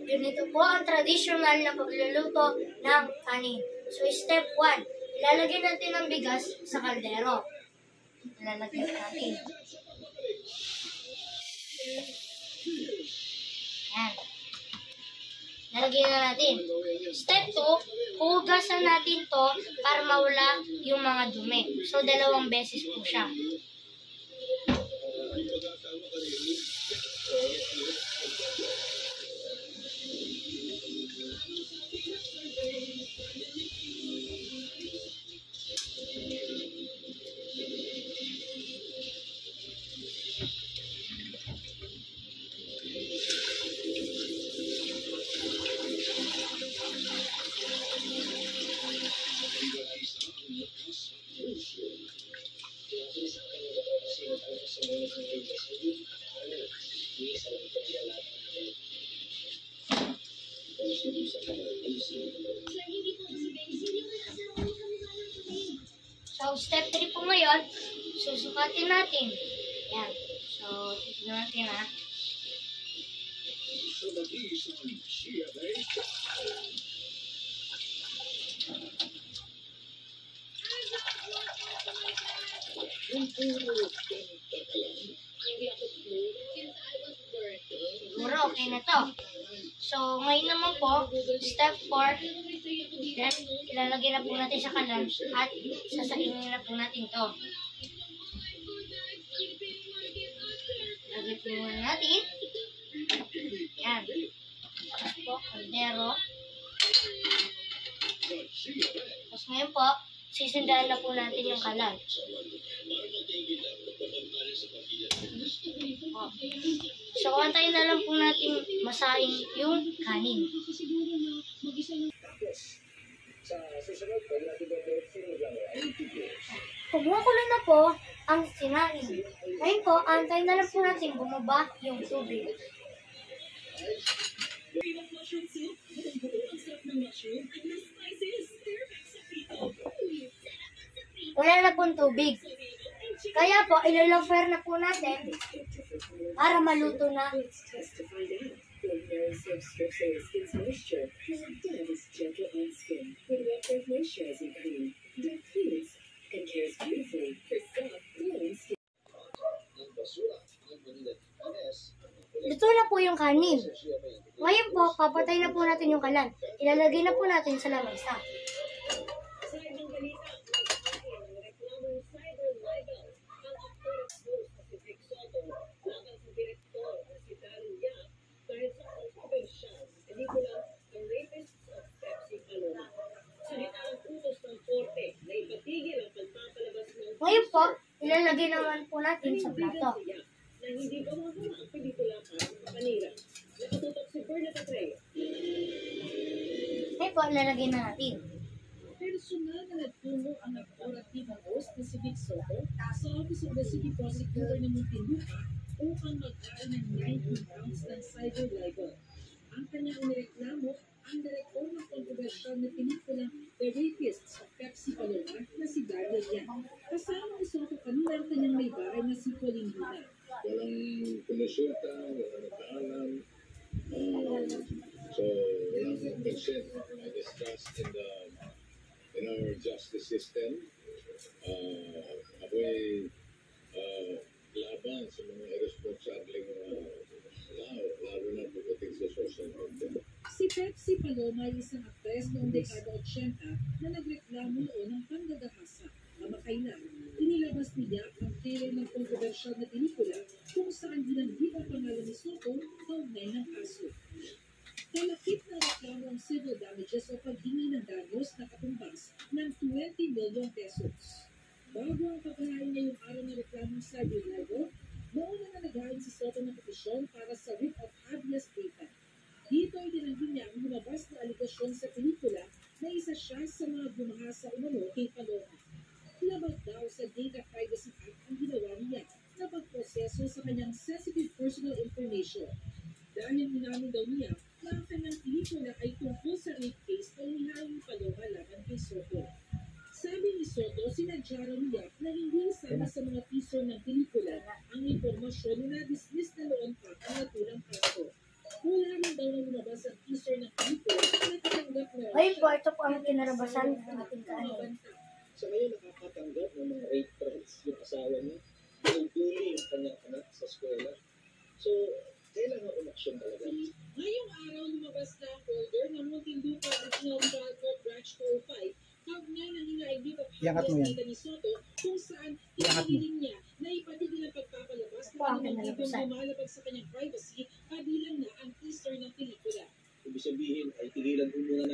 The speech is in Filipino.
Ganito po ang tradisyonal na pagluluto ng kanin. So, step 1. Ilalagay natin ang bigas sa kaldero. Ilalagay natin. Ayan. Ilalagay na natin. Step 2, hugasan natin to para mawala yung mga dumi. So, 2 beses po siya. So, step 3 po ngayon, susukatin natin. Yan. So, tignan natin ha. Siguro, okay na to. So, ngayon naman po, step 4, then, ilalagay na po natin sa kalan at sasainin na po natin to. Ilagay po muna natin. Yan. Tapos po, kaldero. Tapos ngayon po, sisindahan na po natin yung kalan. So, antayin na lang po natin masahin yung kanin. Kumukulo na po ang sinain. Ngayon po, antayin na lang po natin bumaba yung tubig. Wala na pong tubig. Kaya po, ilolofer na po natin para maluto na. Luto na po yung kanin. Ngayon po, papatay na po natin yung kalan. Ilalagay na po natin sa lamesa. Ngayon po, ilalagay naman po natin sa plato. Ngayon po, ilalagay na natin. Personal na nagtungo ang nag-oratibang host na si Vic Soto sa Office of the City Prosecutor ng Muntinlupa upang mag-aral ng 19 counts ng cyber libel. Ang kanyang inireklamo ang direktor ng kontrobersyal na pelikulang The Rapists of Pepsi Paloma na si Daryl Yan. Kasama ni Soto kanina ang kanyang may bahay na si Pauline Luna. Walang kumusulta, walang nagpaalam. So, walang consent. I discussed in our justice system. Ako'y laban sa mga irresponsibleng lalo na pagdating sa social media. Si Pepsi Paloma ay isang aktres noong dekada 80 na nagreklamo noon ng panggagahasa. Kamakailan, inilabas niya ang trailer ng kontrobersyal na pelikula kung saan binanggit ang pangalan ni Soto kaugnay ng kaso. Kalakip na reklamo ang civil damages o paghingi ng danos na katumbas ng 20 million pesos. Bago ang paghahain ngayong araw ng reklamong cyber libel, noon na naghahain si Soto ng petisyon para sa writ of habeas data. Dito ay tinanggi niya ang lumabas na aligasyon sa pelikula na isa siya sa mga bumahasa umano kay Paloma. Labag daw sa Data Privacy Act ang ginawa niya na pagproseso sa kanyang sensitive personal information. Dahil inamin daw niya na ang kanyang pelikula ay tungkol sa rape case na inihain ni Paloma laban kay Soto. Sabi ni Soto, sinadya raw niya na hindi isama sa mga teaser ng pelikula ang impormasyon na na-dismiss na noon pa ang natulang kaso. Wala rin daw na lumabas ang teaser ng pelikula na nakatanggap na Ay po, ito po ang kinarabasan ng ating kaanay. Sa ngayon, nakakatanggap ng mga rape threats yung asawa niya. Pinubuli yung kanyang anak sa eskwela. So, kailangan umaksyon talaga. Ngayong araw, lumabas na ang order ng Muntinlupa Regional Trial Court Branch 405 kaugnay ng hinaigit at Iangat mo yan. Hamas ni Soto kung saan Iangat mo. pinigilin niya na ipatigil ang pagpapalabas ng Ito ang anumang videong kinalabasan. lumalabag sa kanyang privacy kabilang na ang teaser ng pelikula. Ibig sabihin ay tigilan mo muna